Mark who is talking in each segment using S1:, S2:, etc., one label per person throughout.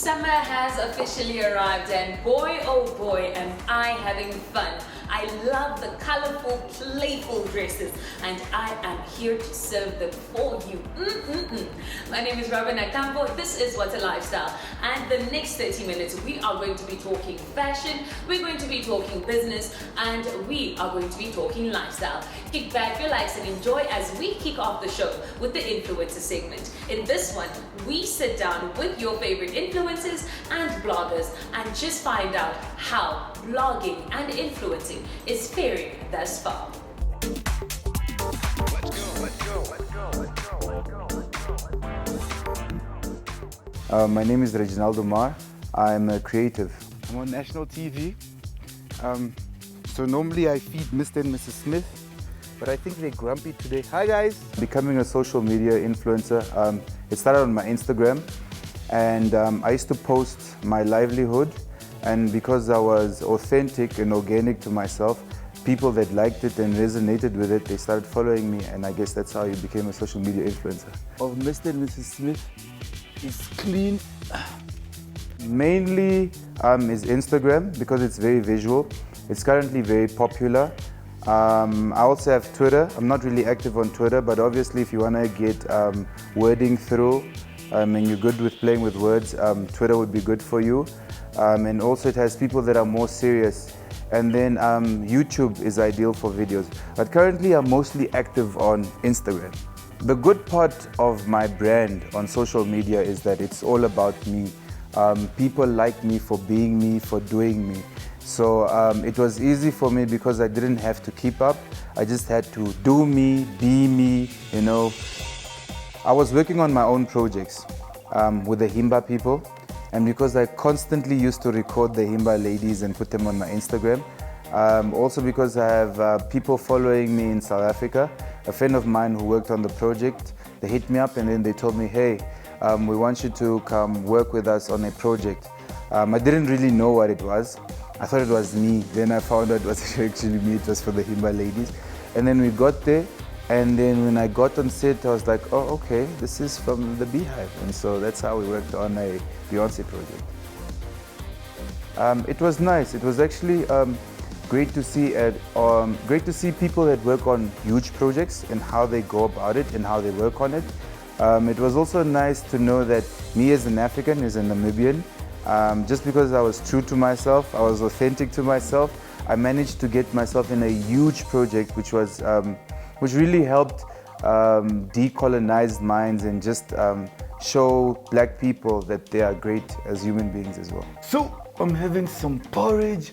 S1: Summer has officially arrived and boy oh boy am I having fun. I love the colorful, playful dresses and I am here to serve them for you. My name is Robyn Nakaambo. This is What's a Lifestyle, and the next 30 minutes we are going to be talking fashion, we're going to be talking business, and we are going to be talking lifestyle. Kick back, relax and enjoy as we kick off the show with the influencer segment. In this one, we sit down with your favorite influencers and bloggers and just find out how blogging and influencing is faring thus far.
S2: My name is Reginaldo Mar. I'm a creative. I'm on national TV. So normally I feed Mr. and Mrs. Smith, but I think they're grumpy today. Hi guys! Becoming a social media influencer, it started on my Instagram, and I used to post my livelihood, and because I was authentic and organic to myself, people that liked it and resonated with it, they started following me, and I guess that's how you became a social media influencer. Of Mr. and Mrs. Smith is clean. Mainly is Instagram because it's very visual. It's currently very popular. I also have Twitter. I'm not really active on Twitter, but obviously if you want to get wording through and you're good with playing with words, Twitter would be good for you. And also it has people that are more serious. And then YouTube is ideal for videos. But currently I'm mostly active on Instagram. The good part of my brand on social media is that it's all about me. People like me for being me, for doing me. So it was easy for me because I didn't have to keep up. I just had to do me, be me, you know. I was working on my own projects with the Himba people. And because I constantly used to record the Himba ladies and put them on my Instagram. Also because I have people following me in South Africa. A friend of mine who worked on the project, they hit me up and then they told me, hey, we want you to come work with us on a project. I didn't really know what it was. I thought it was me. Then I found out it was actually me. It was for the Himba ladies. And then we got there. And then when I got on set, I was like, oh, okay, this is from the Beehive. And so that's how we worked on a Beyonce project. It was nice. It was actually great to see people that work on huge projects and how they go about it and how they work on it. It was also nice to know that me as an African, as a Namibian, just because I was true to myself, I was authentic to myself, I managed to get myself in a huge project which really helped decolonize minds and just show black people that they are great as human beings as well. So I'm having some porridge,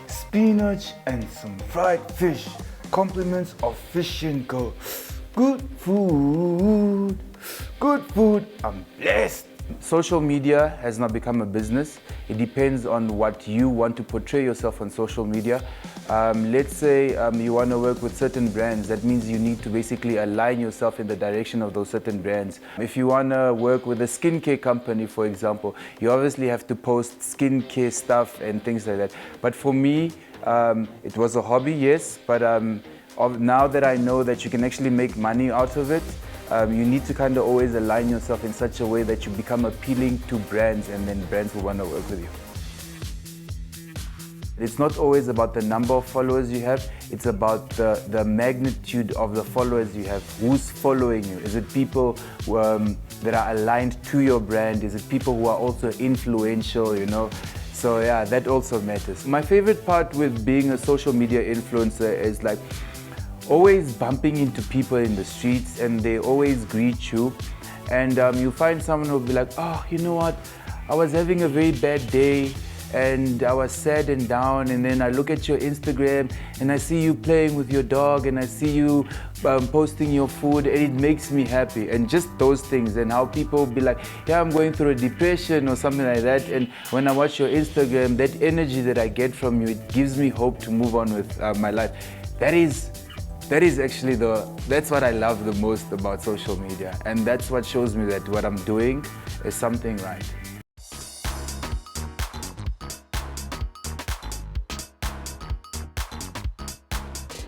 S2: spinach and some fried fish. Compliments of Fish & Co. Good food, I'm blessed. Social media has now become a business. It depends on what you want to portray yourself on social media. Let's say you want to work with certain brands. That means you need to basically align yourself in the direction of those certain brands. If you want to work with a skincare company, for example, you obviously have to post skincare stuff and things like that. But for me, it was a hobby, yes, but now that I know that you can actually make money out of it, you need to kind of always align yourself in such a way that you become appealing to brands, and then brands will want to work with you. It's not always about the number of followers you have, it's about the magnitude of the followers you have. Who's following you? Is it people that are aligned to your brand? Is it people who are also influential, you know? So yeah, that also matters. My favorite part with being a social media influencer is like always bumping into people in the streets, and they always greet you, and you find someone who'll be like, oh, you know what, I was having a very bad day and I was sad and down, and then I look at your Instagram and I see you playing with your dog and I see you posting your food, and it makes me happy. And just those things, and how people be like, yeah, I'm going through a depression or something like that, and when I watch your Instagram, that energy that I get from you, it gives me hope to move on with my life. That is actually that's what I love the most about social media, and that's what shows me that what I'm doing is something right.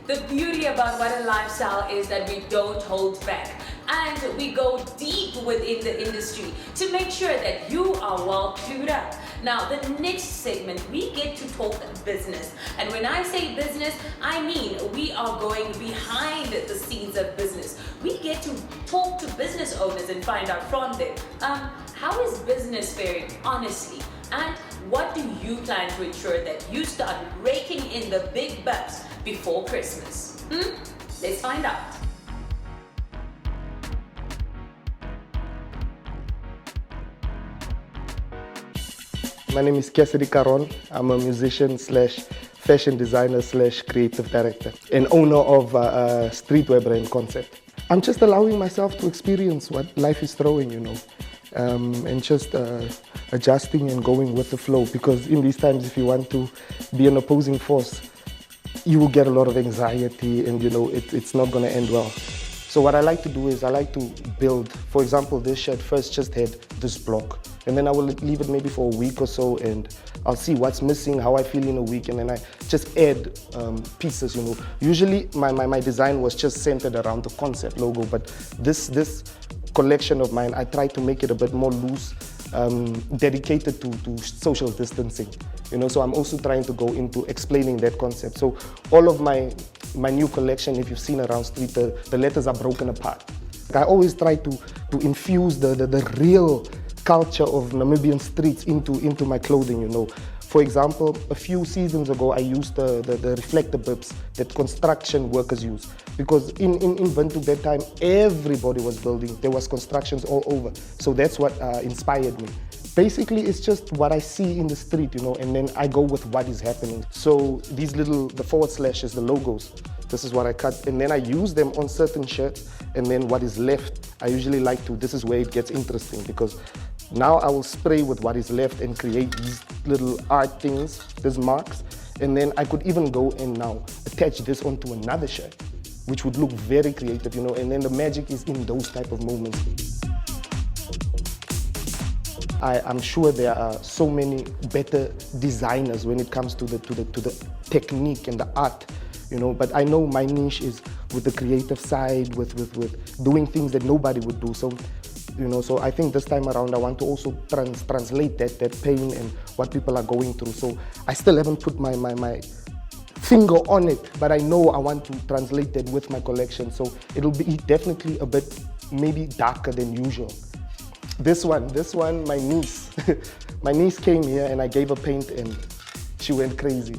S1: The beauty about What a Lifestyle is that we don't hold back. and we go deep within the industry to make sure that you are well clued up. Now, the next segment, we get to talk business. And when I say business, I mean we are going behind the scenes of business. We get to talk to business owners and find out from them, how is business faring, honestly? And what do you plan to ensure that you start raking in the big bucks before Christmas? Let's find out.
S3: My name is Cassidy Caron. I'm a musician slash fashion designer slash creative director and owner of streetwear brand Concept. I'm just allowing myself to experience what life is throwing, and just adjusting and going with the flow, because in these times, if you want to be an opposing force, you will get a lot of anxiety and it's not going to end well. So what I like to do is I like to build. For example, this shirt first just had this block, and then I will leave it maybe for a week or so, and I'll see what's missing, how I feel in a week, and then I just add pieces. Usually my design was just centered around the Concept logo, but this collection of mine, I try to make it a bit more loose, dedicated to social distancing. So I'm also trying to go into explaining that concept. So all of my new collection, if you've seen around street, the letters are broken apart. I always try to infuse the real culture of Namibian streets into my clothing. For example, a few seasons ago, I used the reflector bibs that construction workers use, because in Windhoek that time, everybody was building. There was constructions all over. So that's what inspired me. Basically, it's just what I see in the street, and then I go with what is happening. So these the forward slashes, the logos, this is what I cut, and then I use them on certain shirts, and then what is left, I usually like to, this is where it gets interesting, because now I will spray with what is left and create these little art things, these marks, and then I could even go and now attach this onto another shirt, which would look very creative, and then the magic is in those type of moments. I'm sure there are so many better designers when it comes to the technique and the art, but I know my niche is with the creative side, with doing things that nobody would do. So, so I think this time around I want to also translate that pain and what people are going through. So I still haven't put my finger on it, but I know I want to translate that with my collection. So it'll be definitely a bit maybe darker than usual. This one, my niece. My niece came here and I gave her paint and she went crazy.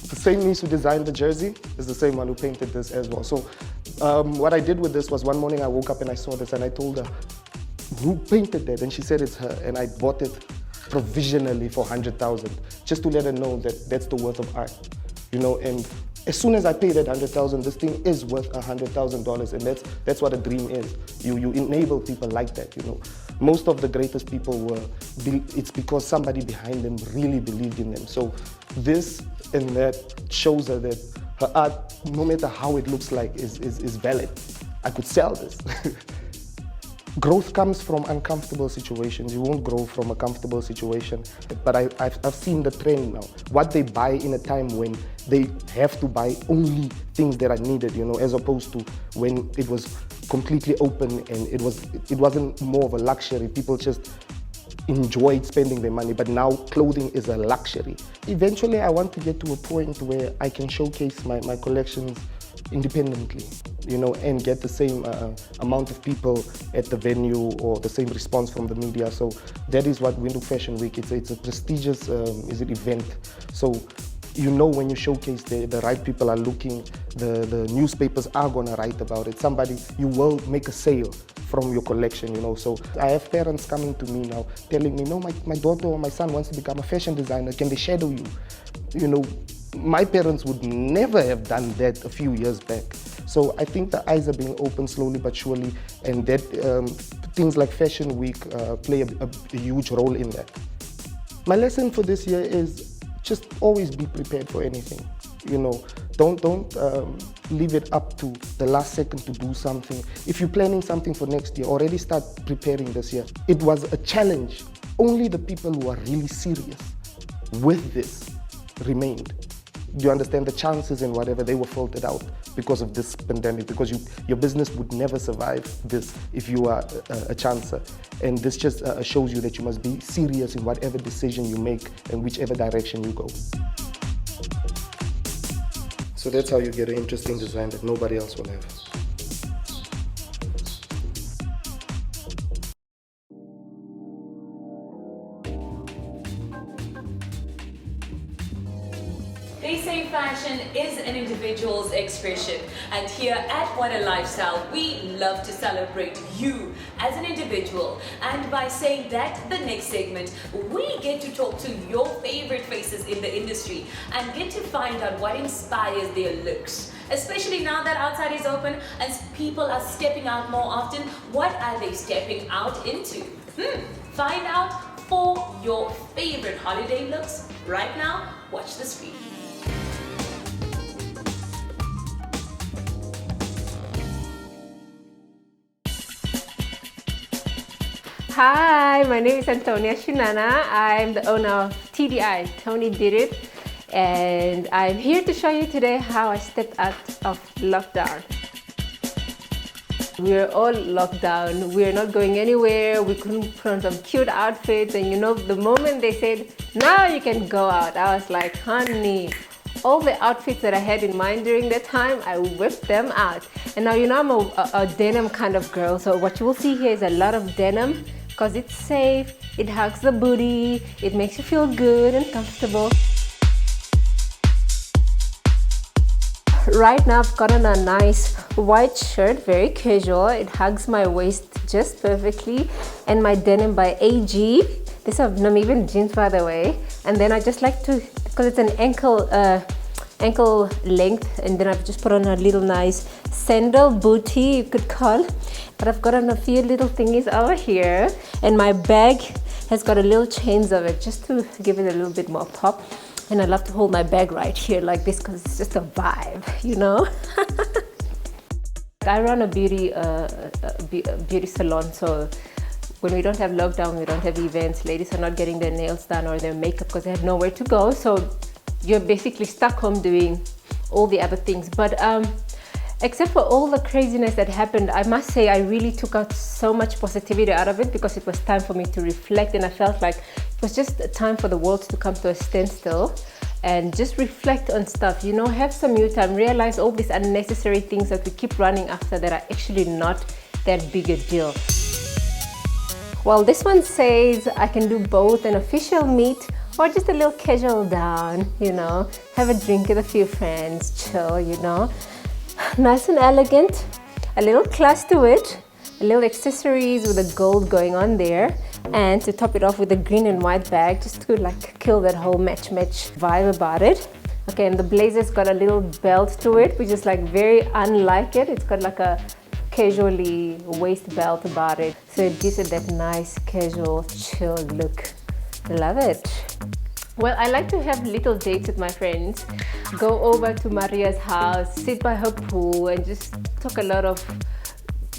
S3: The same niece who designed the jersey is the same one who painted this as well. So what I did with this was, one morning I woke up and I saw this and I told her, who painted that? And she said it's her, and I bought it provisionally for 100,000, just to let her know that that's the worth of art, and as soon as I pay that 100,000, this thing is worth $100,000, and that's what a dream is. You enable people like that. Most of the greatest people it's because somebody behind them really believed in them. So this and that shows her that her art, no matter how it looks like, is valid. I could sell this. Growth comes from uncomfortable situations. You won't grow from a comfortable situation. But I've seen the trend now. What they buy in a time when they have to buy only things that are needed, as opposed to when it was completely open and it wasn't more of a luxury. People just enjoyed spending their money, but now clothing is a luxury. Eventually, I want to get to a point where I can showcase my collections independently, and get the same amount of people at the venue or the same response from the media. So that is what Windhoek Fashion Week, it's a prestigious event. So when you showcase the right people are looking, the newspapers are gonna write about it. You will make a sale from your collection, So I have parents coming to me now telling me, no, my daughter or my son wants to become a fashion designer, can they shadow you? My parents would never have done that a few years back. So I think the eyes are being opened slowly but surely, and that things like Fashion Week play a huge role in that. My lesson for this year is just always be prepared for anything. Don't leave it up to the last second to do something. If you're planning something for next year, already start preparing this year. It was a challenge. Only the people who are really serious with this remained. Do you understand the chances and whatever, they were filtered out because of this pandemic, because your business would never survive this if you are a chancer. And this just shows you that you must be serious in whatever decision you make and whichever direction you go. So that's how you get an interesting design that nobody else will have.
S1: They say fashion is an individual's expression, and here at Whate'Lifestyle, we love to celebrate you as an individual. And by saying that, the next segment, we get to talk to your favorite faces in the industry and get to find out what inspires their looks. Especially now that outside is open and people are stepping out more often, what are they stepping out into? Find out for your favorite holiday looks right now. Watch the screen.
S4: Hi, my name is Antonia Shinana. I'm the owner of TDI, Tony Did It, and I'm here to show you today how I stepped out of lockdown. We're all locked down. We're not going anywhere. We couldn't put on some cute outfits, and you know, the moment they said, now you can go out, I was like, honey, all the outfits that I had in mind during that time, I whipped them out. And now, you know, I'm a denim kind of girl, so what you will see here is a lot of denim because it's safe, it hugs the booty, it makes you feel good and comfortable. Right now I've got on a nice white shirt, very casual. It hugs my waist just perfectly, and my denim by AG. These are Namibian jeans, by the way. And then I just like to, because it's an ankle length, and then I've just put on a little nice sandal booty, you could call. But I've got on a few little thingies over here, and my bag has got a little chains of it just to give it a little bit more pop. And I love to hold my bag right here like this because it's just a vibe, you know. I run a beauty salon, so when we don't have lockdown, we don't have events, ladies are not getting their nails done or their makeup because they have nowhere to go. So you're basically stuck home doing all the other things. But except for all the craziness that happened, I must say I really took out so much positivity out of it because it was time for me to reflect, and I felt like it was just a time for the world to come to a standstill and just reflect on stuff, you know, have some you time, realize all these unnecessary things that we keep running after that are actually not that big a deal. Well, this one says I can do both an official meet or just a little casual down, you know, have a drink with a few friends, chill, you know. Nice and elegant, a little class to it, a little accessories with the gold going on there, and to top it off with a green and white bag just to like kill that whole match vibe about it. Okay, and the blazer's got a little belt to it, which is like very unlike it. It's got like a casually waist belt about it, so it gives it that nice casual chill look. Love it. Well, I like to have little dates with my friends, go over to Maria's house, sit by her pool and just talk a lot of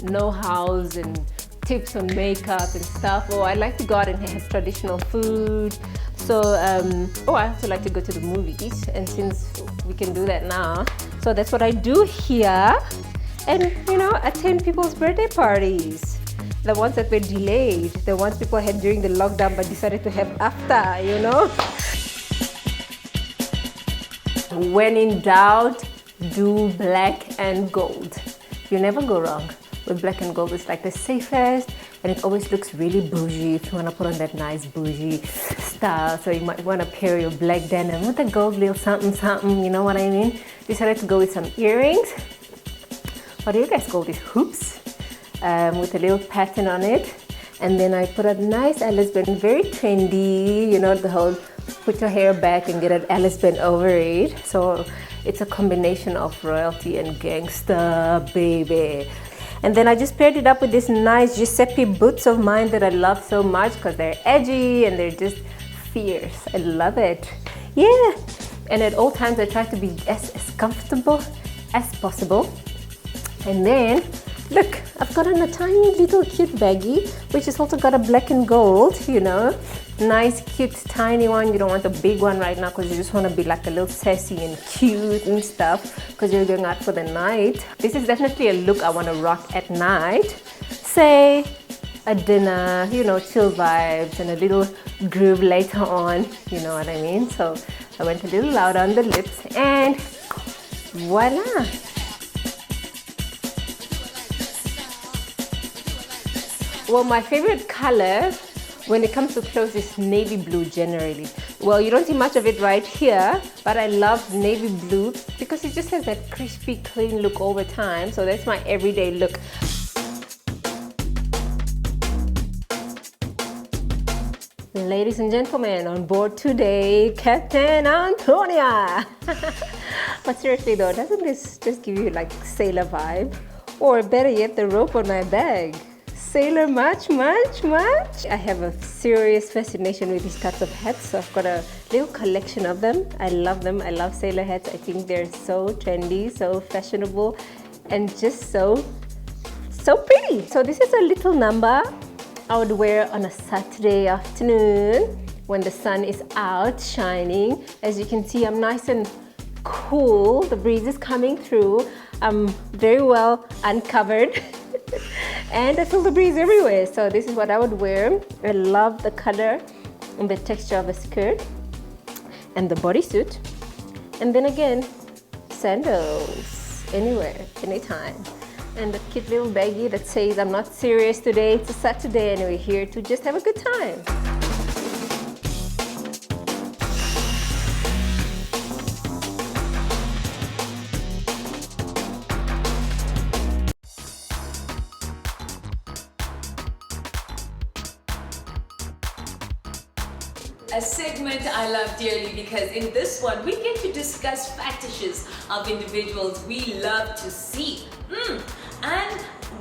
S4: know-hows and tips on makeup and stuff. Or I like to go out and have traditional food. So, I also like to go to the movies, and since we can do that now, so that's what I do here. And, you know, attend people's birthday parties. The ones that were delayed, the ones people had during the lockdown but decided to have after, you know. When in doubt, do black and gold. You never go wrong with black and gold. It's like the safest, and it always looks really bougie if you want to put on that nice bougie style. So you might want to pair your black denim with a gold little something, you know what I mean? Decided to go with some earrings. What do you guys call these? Hoops? With a little pattern on it. And then I put a nice Alice band, very trendy, you know, the whole put your hair back and get an Alice band over it. So it's a combination of royalty and gangster, baby. And then I just paired it up with this nice Giuseppe boots of mine that I love so much because they're edgy and they're just fierce. I love it. Yeah. And at all times I try to be as comfortable as possible. And then, look, I've got on a tiny little cute baggie, which has also got a black and gold, you know, Nice, cute, tiny one. You don't want a big one right now because you just want to be like a little sassy and cute and stuff because you're going out for the night. This is definitely a look I want to rock at night. Say a dinner, you know, chill vibes and a little groove later on, you know what I mean? So I went a little louder on the lips and voila. Well, my favorite color when it comes to clothes is navy blue generally. Well, you don't see much of it right here, but I love navy blue because it just has that crispy, clean look over time. So that's my everyday look. Ladies and gentlemen, on board today, Captain Antonia. But seriously though, doesn't this just give you like sailor vibe? Or better yet, the rope on my bag. Sailor much? I have a serious fascination with these types of hats, so I've got a little collection of them. I love them. I love sailor hats. I think they're so trendy, so fashionable, and just so pretty. So this is a little number I would wear on a Saturday afternoon when the sun is out shining. As you can see, I'm nice and cool. The breeze is coming through. I'm very well uncovered. And I feel the breeze everywhere, so this is what I would wear. I love the color and the texture of the skirt and the bodysuit. And then again, sandals, anywhere, anytime. And a cute little baggie that says, I'm not serious today, it's a Saturday and we're here to just have a good time.
S1: A segment I love dearly because in this one we get to discuss fetishes of individuals we love to see. And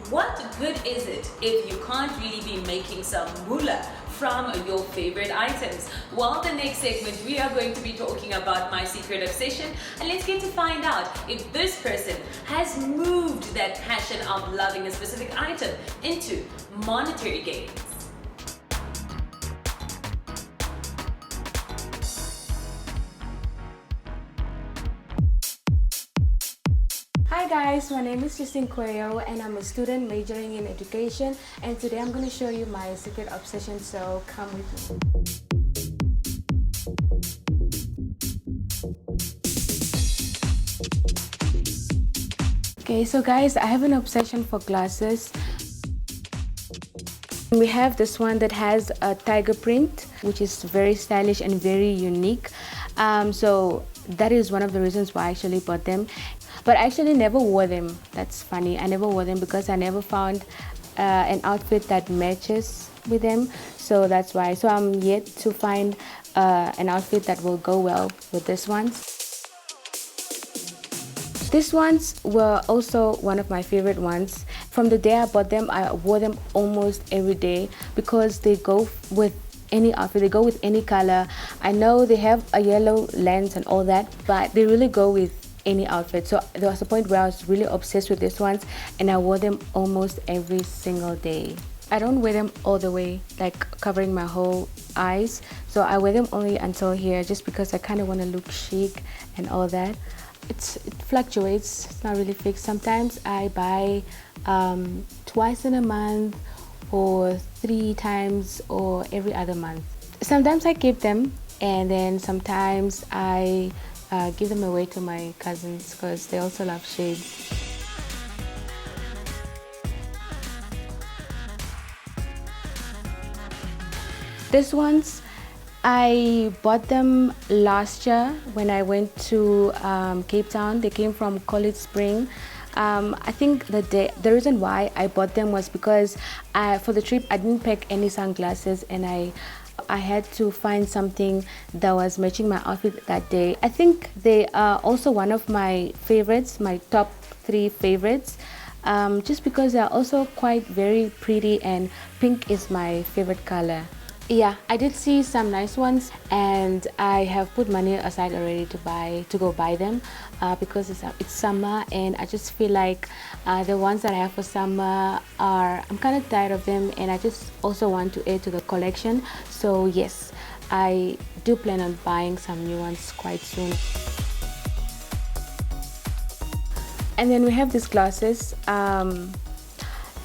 S1: what good is it if you can't really be making some moolah from your favorite items? Well, the next segment we are going to be talking about my secret obsession, and let's get to find out if this person has moved that passion of loving a specific item into monetary gains.
S5: Hi guys, my name is Justine Cuello and I'm a student majoring in education, and today I'm going to show you my secret obsession, so come with me. Okay, so guys, I have an obsession for glasses. We have this one that has a tiger print, which is very stylish and very unique. So that is one of the reasons why I actually bought them. But I actually never wore them. That's funny. I never wore them because I never found an outfit that matches with them. So that's why. So I'm yet to find an outfit that will go well with this one. These ones were also one of my favorite ones. From the day I bought them, I wore them almost every day because they go with any outfit, they go with any color. I know they have a yellow lens and all that, but they really go with any outfit. So there was a point where I was really obsessed with these ones and I wore them almost every single day. I don't wear them all the way, like covering my whole eyes. So I wear them only until here just because I kind of want to look chic and all that. It fluctuates, it's not really fixed. Sometimes I buy twice in a month or 3 times or every other month. Sometimes I keep them and then sometimes I give them away to my cousins because they also love shades. These ones, I bought them last year when I went to Cape Town. They came from College Spring. I think the reason why I bought them was because for the trip I didn't pack any sunglasses and I had to find something that was matching my outfit that day. I think they are also one of my favorites, my top 3 favorites, just because they are also quite very pretty and pink is my favorite color. Yeah, I did see some nice ones, and I have put money aside already to go buy them because it's summer, and I just feel like the ones that I have for summer I'm kind of tired of them, and I just also want to add to the collection. So yes, I do plan on buying some new ones quite soon. And then we have these glasses.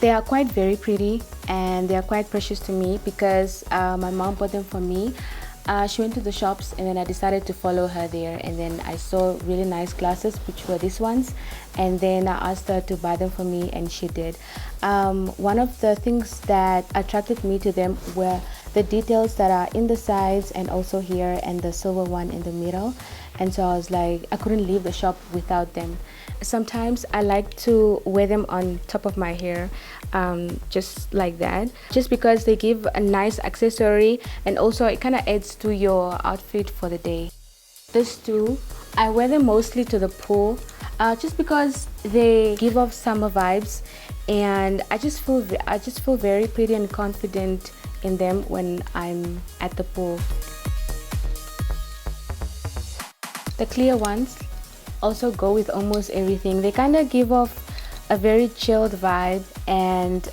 S5: They are quite very pretty, and they are quite precious to me because my mom bought them for me. She went to the shops, and then I decided to follow her there, and then I saw really nice glasses, which were these ones, and then I asked her to buy them for me, and she did. One of the things that attracted me to them were the details that are in the sides and also here, and the silver one in the middle. And so I was like, I couldn't leave the shop without them. Sometimes I like to wear them on top of my hair, just like that, just because they give a nice accessory, and also it kind of adds to your outfit for the day. These two, I wear them mostly to the pool, just because they give off summer vibes, and I just feel very pretty and confident in them when I'm at the pool. The clear ones also go with almost everything. They kind of give off a very chilled vibe, and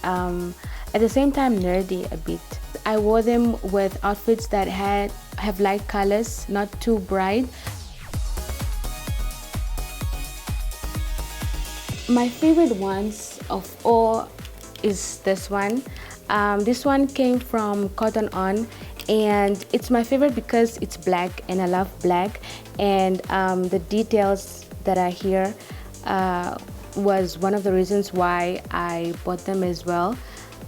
S5: at the same time nerdy a bit. I wore them with outfits that have light colors, not too bright. My favorite ones of all is this one. This one came from Cotton On, and it's my favorite because it's black, and I love black, and the details that are here was one of the reasons why I bought them as well.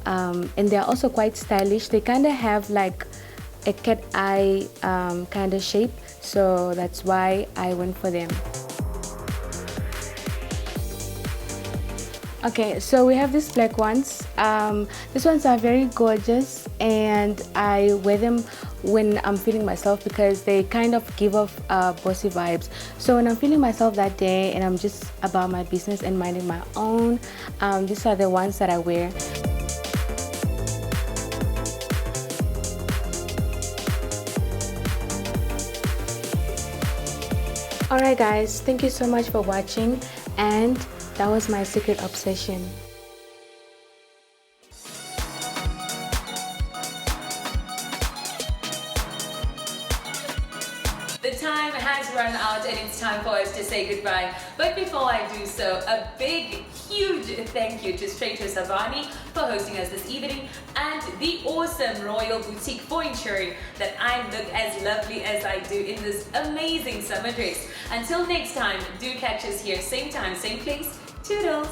S5: And they're also quite stylish. They kind of have like a cat eye kind of shape, so that's why I went for them. Okay, so we have these black ones. These ones are very gorgeous, and I wear them when I'm feeling myself because they kind of give off bossy vibes. So when I'm feeling myself that day and I'm just about my business and minding my own, these are the ones that I wear. Alright guys, thank you so much for watching, and that was my secret obsession.
S1: The time has run out and it's time for us to say goodbye. But before I do so, a big, huge thank you to Stranger Savani for hosting us this evening, and the awesome Royal Boutique for ensuring that I look as lovely as I do in this amazing summer dress. Until next time, do catch us here, same time, same place. Toodles!